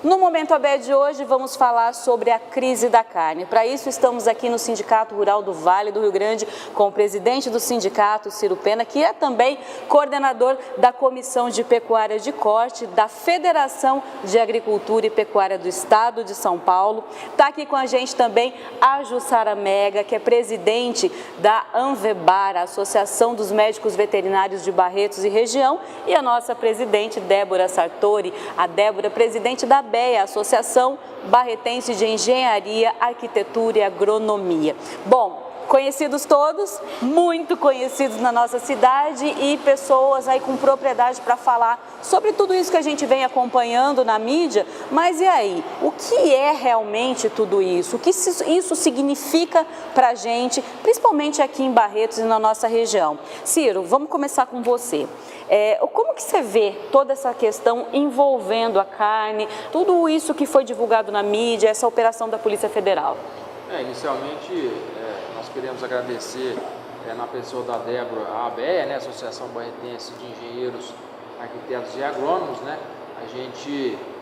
No Momento AB de hoje, vamos falar sobre a crise da carne. Para isso, estamos aqui no Sindicato Rural do Vale do Rio Grande com o presidente do sindicato, Ciro Pena, que é também coordenador da Comissão de Pecuária de Corte da Federação de Agricultura e Pecuária do Estado de São Paulo. Está aqui com a gente também a Jussara Mega, que é presidente da Anvebar, a Associação dos Médicos Veterinários de Barretos e Região, e a nossa presidente, Débora Sartori, a Débora, presidente da a Associação Barretense de Engenharia, Arquitetura e Agronomia. Bom, conhecidos todos, muito conhecidos na nossa cidade e pessoas aí com propriedade para falar sobre tudo isso que a gente vem acompanhando na mídia. Mas e aí, o que é realmente tudo isso? O que isso significa para a gente, principalmente aqui em Barretos e na nossa região? Ciro, vamos começar com você. Como que você vê toda essa questão envolvendo a carne, tudo isso que foi divulgado na mídia, essa operação da Polícia Federal? Inicialmente, nós queremos agradecer na pessoa da Débora, a ABEA, né, Associação Barretense de Engenheiros, Arquitetos e Agrônomos, né?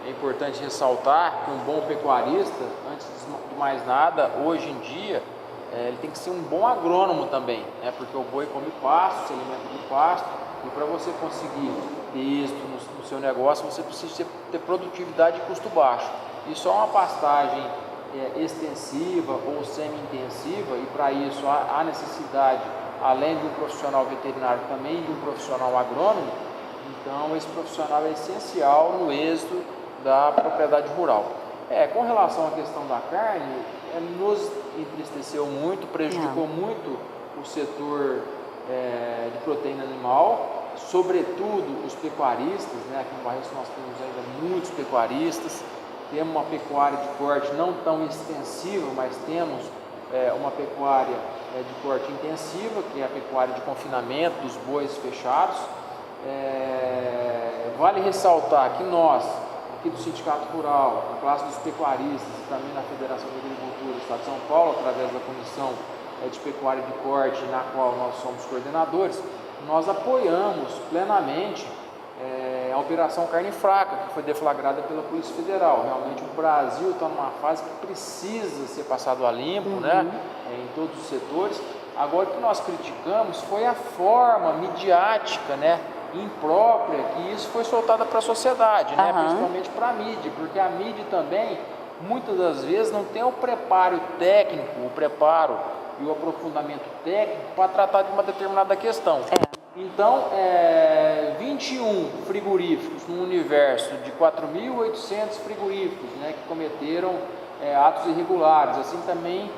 É importante ressaltar que um bom pecuarista, antes de mais nada, hoje em dia, ele tem que ser um bom agrônomo também, né? Porque o boi come pasto, se alimenta do pasto, e para você conseguir ter êxito no seu negócio, você precisa ter produtividade e custo baixo. E só uma pastagem extensiva ou semi-intensiva, e para isso há necessidade, além de um profissional veterinário, também de um profissional agrônomo. Então esse profissional é essencial no êxito da propriedade rural. Com relação à questão da carne, nos entristeceu muito, prejudicou muito o setor de proteína animal, sobretudo os pecuaristas, né? Aqui no Barretos nós temos ainda muitos pecuaristas. Temos uma pecuária de corte não tão extensiva, mas temos uma pecuária de corte intensiva, que é a pecuária de confinamento dos bois fechados. Vale ressaltar que nós, aqui do Sindicato Rural, na classe dos pecuaristas e também na Federação de Agricultura do Estado de São Paulo, através da Comissão de Pecuária de Corte, na qual nós somos coordenadores, nós apoiamos plenamente a Operação Carne Fraca, que foi deflagrada pela Polícia Federal. Realmente o Brasil está numa fase que precisa ser passado a limpo, né, em todos os setores. Agora, o que nós criticamos foi a forma midiática, né, imprópria, que isso foi soltada para a sociedade, né, principalmente para a mídia, porque a mídia também, muitas das vezes, não tem o preparo técnico, e o aprofundamento técnico para tratar de uma determinada questão. Então, 21 frigoríficos no universo de 4.800 frigoríficos, né, que cometeram atos irregulares, assim também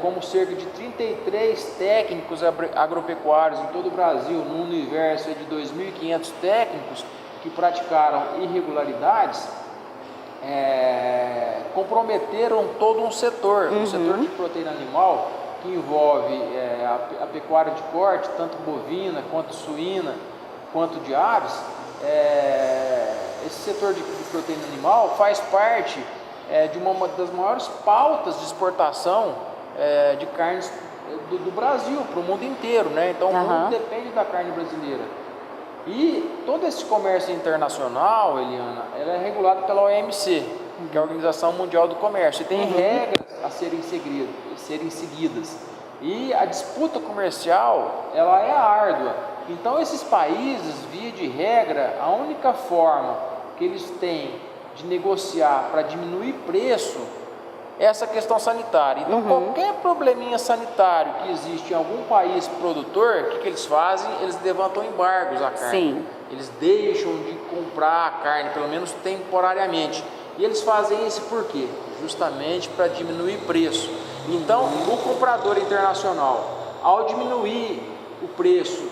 como cerca de 33 técnicos agropecuários em todo o Brasil, no universo de 2.500 técnicos que praticaram irregularidades, comprometeram todo um setor, o setor de proteína animal, que envolve a pecuária de corte, tanto bovina, quanto suína, quanto de aves. Esse setor de proteína animal faz parte de uma das maiores pautas de exportação de carnes do Brasil para o mundo inteiro, né? Então o mundo depende da carne brasileira. E todo esse comércio internacional, Eliana, ela é regulado pela OMC, que é a Organização Mundial do Comércio, e tem regras a serem seguidas. E a disputa comercial, ela é árdua. Então esses países, via de regra, a única forma que eles têm de negociar para diminuir preço é essa questão sanitária. Então qualquer probleminha sanitário que existe em algum país produtor, o que eles fazem? Eles levantam embargos à carne. Eles deixam de comprar a carne, pelo menos temporariamente. E eles fazem isso por quê? Justamente para diminuir preço. Então, o comprador internacional, ao diminuir o preço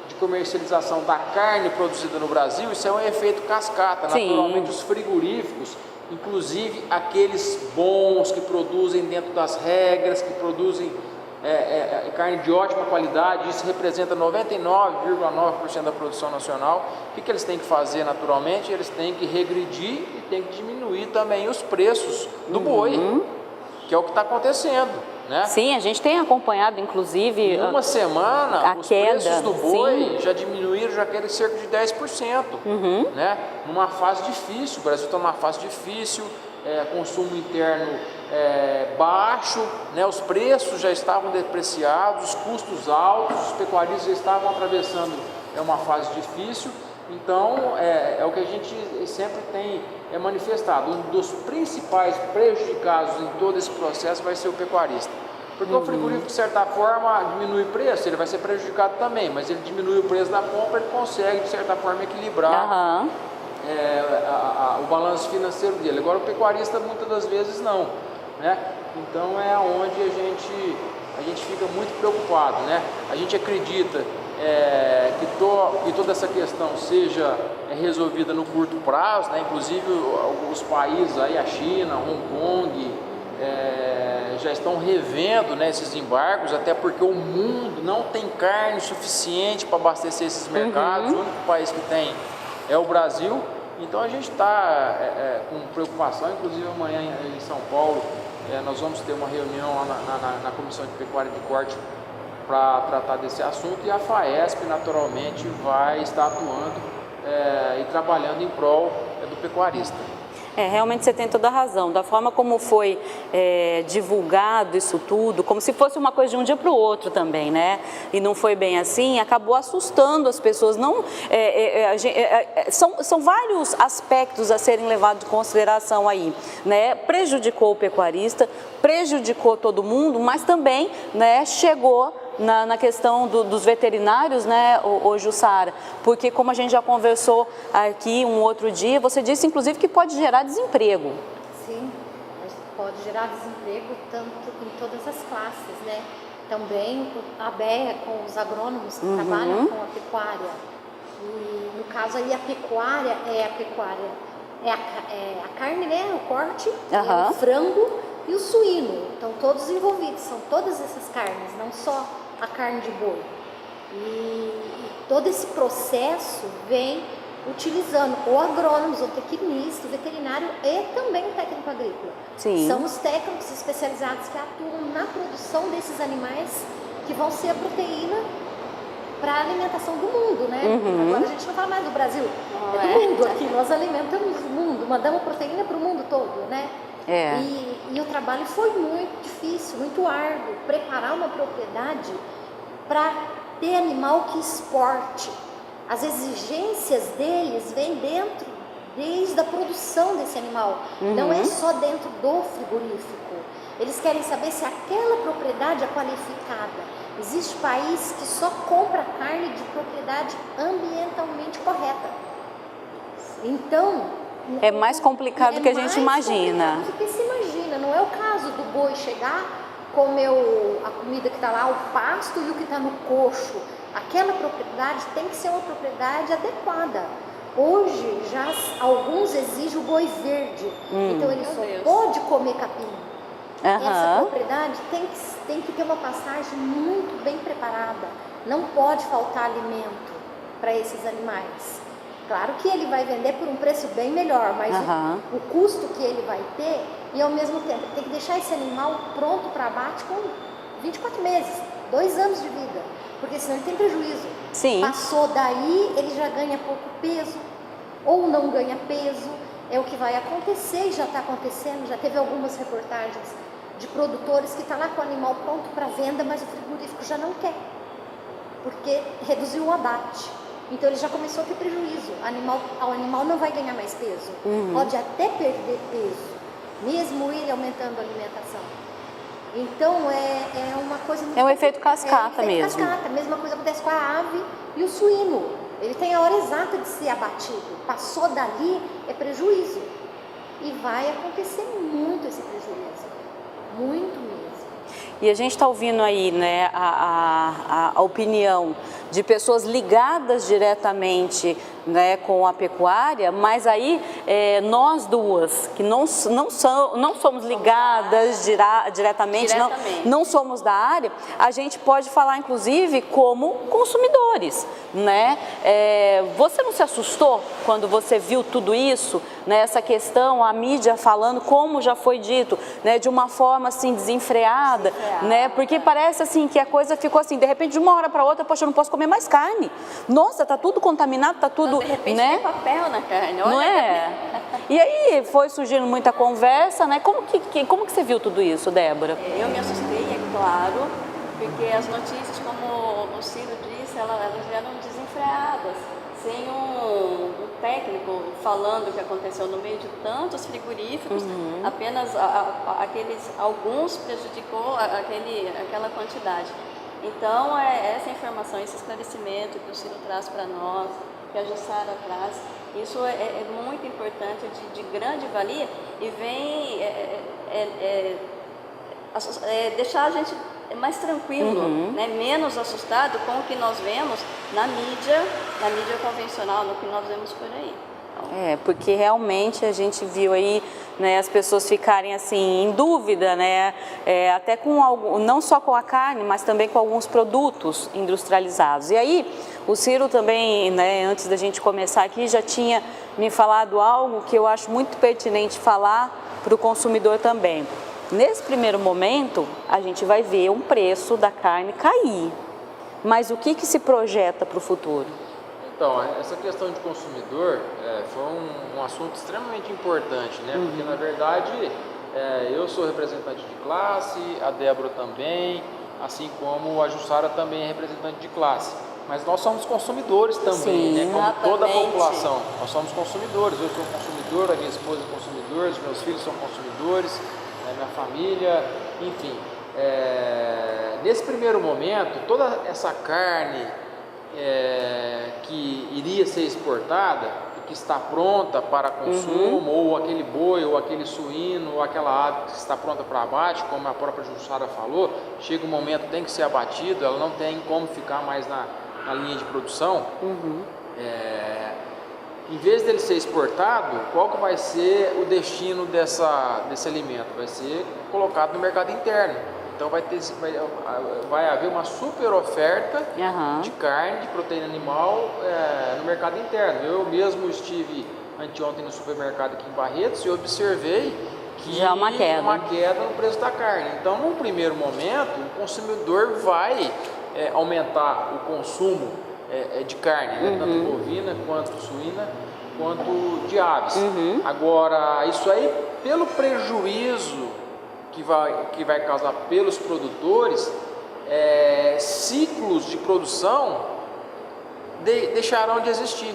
de comercialização da carne produzida no Brasil, isso é um efeito cascata. Naturalmente, os frigoríficos, inclusive aqueles bons que produzem dentro das regras, que produzem carne de ótima qualidade, isso representa 99,9% da produção nacional. O que eles têm que fazer naturalmente? Eles têm que regredir e têm que diminuir também os preços do boi, que é o que está acontecendo. né? Sim, a gente tem acompanhado, inclusive, em uma semana, os preços do boi sim, já diminuíram, já querem cerca de 10%, né? Numa fase difícil, o Brasil está numa fase difícil, consumo interno baixo, né? Os preços já estavam depreciados, os custos altos, os pecuaristas já estavam atravessando uma fase difícil. Então, é o que a gente sempre tem manifestado. Um dos principais prejudicados em todo esse processo vai ser o pecuarista. Porque o frigorífico, de certa forma, diminui o preço, ele vai ser prejudicado também, mas ele diminui o preço da compra, ele consegue, de certa forma, equilibrar o balanço financeiro dele. Agora, o pecuarista, muitas das vezes, não, né? Então, é onde a gente fica muito preocupado, né? A gente acredita que toda essa questão seja resolvida no curto prazo, né? Inclusive os países aí, a China, Hong Kong, já estão revendo, né, esses embargos, até porque o mundo não tem carne suficiente para abastecer esses mercados. O único país que tem é o Brasil. Então a gente está com preocupação, inclusive amanhã em São Paulo nós vamos ter uma reunião lá na Comissão de Pecuária de Corte para tratar desse assunto, e a FAESP naturalmente vai estar atuando e trabalhando em prol do pecuarista. Realmente você tem toda a razão. Da forma como foi divulgado isso tudo, como se fosse uma coisa de um dia para o outro também, né? E não foi bem assim, acabou assustando as pessoas. Não, são vários aspectos a serem levados em consideração aí, né? Prejudicou o pecuarista, prejudicou todo mundo, mas também, né, chegou na questão dos veterinários, né, ô Jussara, porque como a gente já conversou aqui um outro dia, você disse inclusive que pode gerar desemprego. Sim, pode gerar desemprego tanto em todas as classes, né? Também a ABEA com os agrônomos que trabalham com a pecuária. E no caso aí a pecuária é a carne, né, o corte, o frango e o suíno. Então todos envolvidos, são todas essas carnes, não só a carne de boi. E todo esse processo vem utilizando o agrônomo, o tecnista, o veterinário e também o técnico agrícola. Sim. São os técnicos especializados que atuam na produção desses animais que vão ser a proteína para a alimentação do mundo, né? Agora a gente não fala mais do Brasil, é do mundo aqui. Nós alimentamos o mundo, mandamos proteína para o mundo todo, né? E o trabalho foi muito difícil, muito árduo, preparar uma propriedade para ter animal que exporte. As exigências deles vêm desde a produção desse animal, não é só dentro do frigorífico. Eles querem saber se aquela propriedade é qualificada. Existe país que só compra carne de propriedade ambientalmente correta. Então, é mais complicado do que a gente imagina. Do que se imagina. Não é o caso do boi chegar, comer a comida que está lá, o pasto e o que está no coxo. Aquela propriedade tem que ser uma propriedade adequada. Hoje, já alguns exigem o boi verde. Então, ele só pode comer capim. Essa propriedade tem que ter uma passagem muito bem preparada. Não pode faltar alimento para esses animais. Claro que ele vai vender por um preço bem melhor, mas o custo que ele vai ter, e ao mesmo tempo tem que deixar esse animal pronto para abate com 24 meses, 2 anos de vida, porque senão ele tem prejuízo. Sim. Passou daí, ele já ganha pouco peso, ou não ganha peso, é o que vai acontecer e já está acontecendo. Já teve algumas reportagens de produtores que estão lá com o animal pronto para venda, mas o frigorífico já não quer, porque reduziu o abate. Então ele já começou a ter prejuízo, o animal não vai ganhar mais peso, pode até perder peso, mesmo ele aumentando a alimentação. Então é uma coisa muito... É um efeito cascata mesmo. Cascata, a mesma coisa acontece com a ave e o suíno. Ele tem a hora exata de ser abatido, passou dali é prejuízo. E vai acontecer muito esse prejuízo, muito mesmo. E a gente está ouvindo aí, né, a opinião de pessoas ligadas diretamente né, com a pecuária, mas aí nós duas, que não somos ligadas diretamente, não somos da área, a gente pode falar inclusive como consumidores, né? Você não se assustou quando você viu tudo isso, né, essa questão, a mídia falando, como já foi dito, né, de uma forma assim desenfreada, né? Porque parece assim que a coisa ficou assim, de repente de uma hora para outra, poxa, eu não posso comer mais carne. Nossa, tá tudo contaminado, tá tudo, de repente né? tem papel na carne, olha. Não é? E aí foi surgindo muita conversa, né? Como que você viu tudo isso, Débora? Eu me assustei, é claro, porque as notícias, como o Ciro disse, elas eram desenfreadas, sem um técnico falando o que aconteceu no meio de tantos frigoríficos, apenas alguns prejudicou aquela quantidade. Então, essa informação, esse esclarecimento que o Ciro traz para nós, que a Jussara traz, isso é muito importante, de grande valia, e vem deixar a gente mais tranquilo, né? Menos assustado com o que nós vemos na mídia convencional, no que nós vemos por aí. Porque realmente a gente viu aí, né, as pessoas ficarem assim em dúvida, né, até com não só com a carne, mas também com alguns produtos industrializados. E aí o Ciro também, né, antes da gente começar aqui, já tinha me falado algo que eu acho muito pertinente falar para o consumidor também. Nesse primeiro momento, a gente vai ver um preço da carne cair, mas o que se projeta para o futuro? Então, essa questão de consumidor foi um assunto extremamente importante, né? Porque, na verdade, eu sou representante de classe, a Débora também, assim como a Jussara também é representante de classe. Mas nós somos consumidores também, né? Como toda a população. Nós somos consumidores. Eu sou consumidor, a minha esposa é consumidora, os meus filhos são consumidores, a minha família, enfim. Nesse primeiro momento, toda essa carne que iria ser exportada e que está pronta para consumo, ou aquele boi, ou aquele suíno, ou aquela ave que está pronta para abate, como a própria Jussara falou, chega um momento que tem que ser abatido, ela não tem como ficar mais na linha de produção. Em vez dele ser exportado, qual que vai ser o destino desse alimento? Vai ser colocado no mercado interno. Então vai haver uma super oferta de carne, de proteína animal no mercado interno. Eu mesmo estive anteontem no supermercado aqui em Barretos e observei que já uma queda no preço da carne. Então, num primeiro momento, o consumidor vai aumentar o consumo de carne, né? Tanto bovina, quanto suína, quanto de aves. Agora, isso aí, pelo prejuízo que vai causar pelos produtores, ciclos de produção deixarão de existir.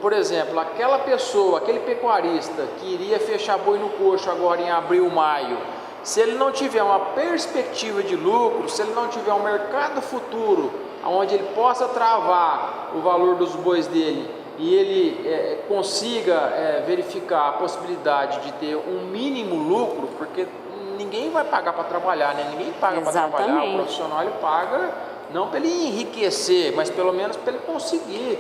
Por exemplo, aquela pessoa, aquele pecuarista que iria fechar boi no coxo agora em abril, maio, se ele não tiver uma perspectiva de lucro, se ele não tiver um mercado futuro onde ele possa travar o valor dos bois dele e ele consiga verificar a possibilidade de ter um mínimo lucro, porque ninguém vai pagar para trabalhar, né? Ninguém paga para trabalhar, o profissional ele paga não para ele enriquecer, mas pelo menos para ele conseguir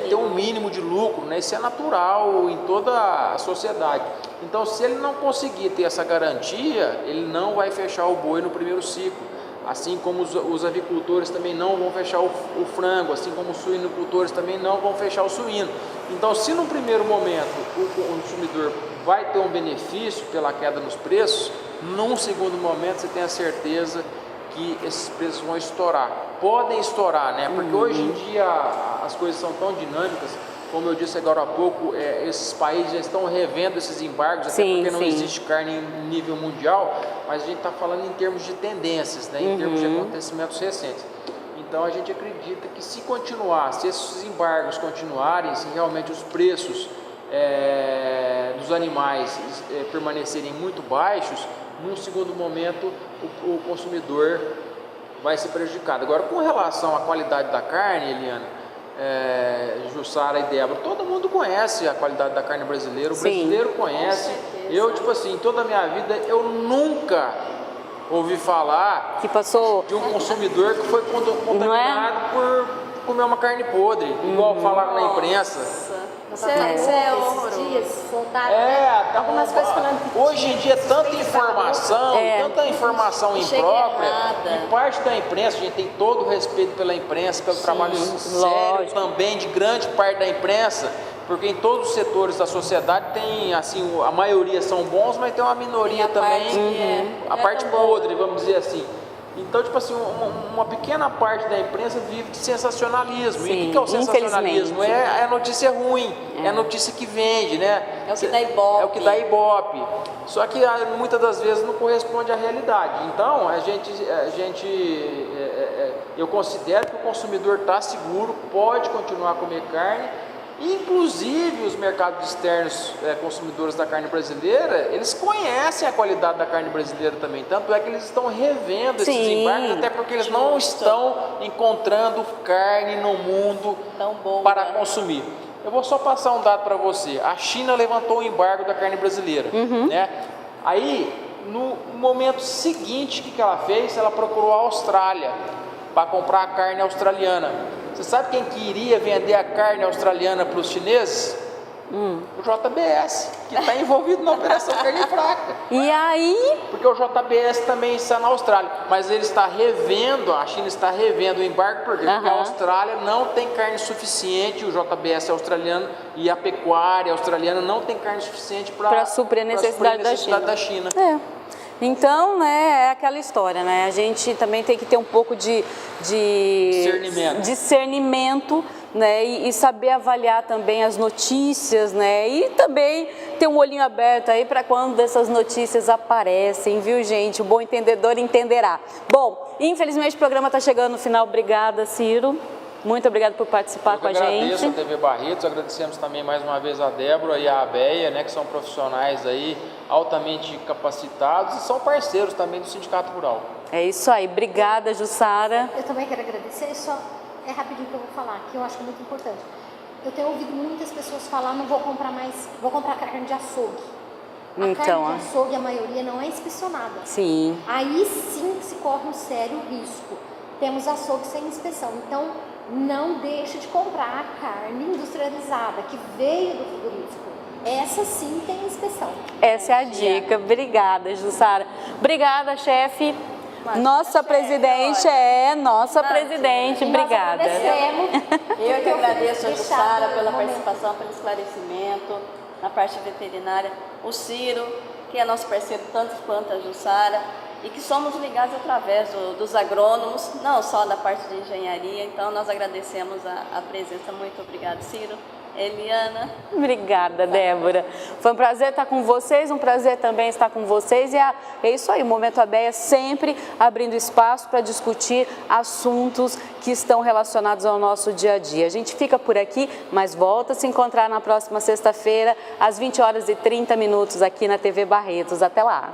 ter um mínimo de lucro, né? Isso é natural em toda a sociedade. Então, se ele não conseguir ter essa garantia, ele não vai fechar o boi no primeiro ciclo. Assim como os avicultores também não vão fechar o frango, assim como os suinocultores também não vão fechar o suíno. Então, se no primeiro momento o consumidor vai ter um benefício pela queda nos preços, num segundo momento você tem a certeza que esses preços vão estourar. Podem estourar, né? Porque hoje em dia as coisas são tão dinâmicas, como eu disse agora há pouco, esses países já estão revendo esses embargos, até porque não existe carne em nível mundial, mas a gente está falando em termos de tendências, né? Em termos de acontecimentos recentes. Então a gente acredita que se esses embargos continuarem, se realmente os preços dos animais permanecerem muito baixos, num segundo momento o consumidor vai ser prejudicado. Agora, com relação à qualidade da carne, Eliana, Jussara e Débora, todo mundo conhece a qualidade da carne brasileira, o brasileiro conhece. Eu, tipo assim, toda a minha vida, eu nunca ouvi falar que passou de um consumidor que foi contaminado comer uma carne podre, igual falaram na imprensa. Isso é horroroso. Esses dias soltaram algumas coisas falando que hoje em dia tanta informação imprópria, errada. e parte da imprensa, a gente tem todo o respeito pela imprensa, pelo trabalho sério também de grande parte da imprensa, porque em todos os setores da sociedade tem, assim, a maioria são bons, mas tem uma minoria também, a parte podre, vamos dizer assim. Então, tipo assim, uma pequena parte da imprensa vive de sensacionalismo. Sim, e o que é o sensacionalismo? É a notícia ruim, é a notícia que vende, né? É o que dá ibope. É o que dá ibope. Só que muitas das vezes não corresponde à realidade. Então, eu considero que o consumidor está seguro, pode continuar a comer carne. Inclusive os mercados externos consumidores da carne brasileira, eles conhecem a qualidade da carne brasileira também, tanto é que eles estão revendo esses embarques, até porque eles não estão encontrando carne no mundo para consumir. Eu vou só passar um dado para você. A China levantou o embargo da carne brasileira, né? Aí, no momento seguinte, o que ela fez? Ela procurou a Austrália para comprar a carne australiana. Você sabe quem que iria vender a carne australiana para os chineses? O JBS, que está envolvido na Operação Carne Fraca. E aí? Porque o JBS também está na Austrália, mas ele está revendo, a China está revendo o embargo, por quê? Porque a Austrália não tem carne suficiente, o JBS é australiano e a pecuária australiana não tem carne suficiente para suprir a necessidade da China. Então, né, é aquela história, né? A gente também tem que ter um pouco de discernimento, né? E saber avaliar também as notícias, né? E também ter um olhinho aberto aí para quando essas notícias aparecem, viu, gente? O bom entendedor entenderá. Bom, infelizmente o programa está chegando no final. Obrigada, Ciro. Muito obrigada por participar com a gente. Eu agradeço a TV Barretos, agradecemos também mais uma vez a Débora e a Abeia, né, que são profissionais aí altamente capacitados e são parceiros também do Sindicato Rural. É isso aí, obrigada, Jussara. Eu também quero agradecer, só é rapidinho que eu vou falar, que eu acho que é muito importante. Eu tenho ouvido muitas pessoas falar, não vou comprar mais, vou comprar carne de açougue. A carne de açougue, a maioria não é inspecionada. Sim. Aí sim se corre um sério risco. Temos açougue sem inspeção, então não deixe de comprar a carne industrializada que veio do frigorífico. Essa sim tem inspeção. Essa é a dica. Obrigada, Jussara. Obrigada, chefe. Nossa presidente nossa presidente. Obrigada. Eu que agradeço a Jussara pela participação, pelo esclarecimento na parte veterinária. O Ciro, que é nosso parceiro tanto quanto a Jussara, e que somos ligados através dos agrônomos, não só da parte de engenharia. Então, nós agradecemos a presença. Muito obrigada, Ciro. Eliana. Obrigada, Débora. Foi um prazer estar com vocês, um prazer também estar com vocês. E é isso aí, o Momento Abeia sempre abrindo espaço para discutir assuntos que estão relacionados ao nosso dia a dia. A gente fica por aqui, mas volta a se encontrar na próxima sexta-feira, às 20h30 aqui na TV Barretos. Até lá.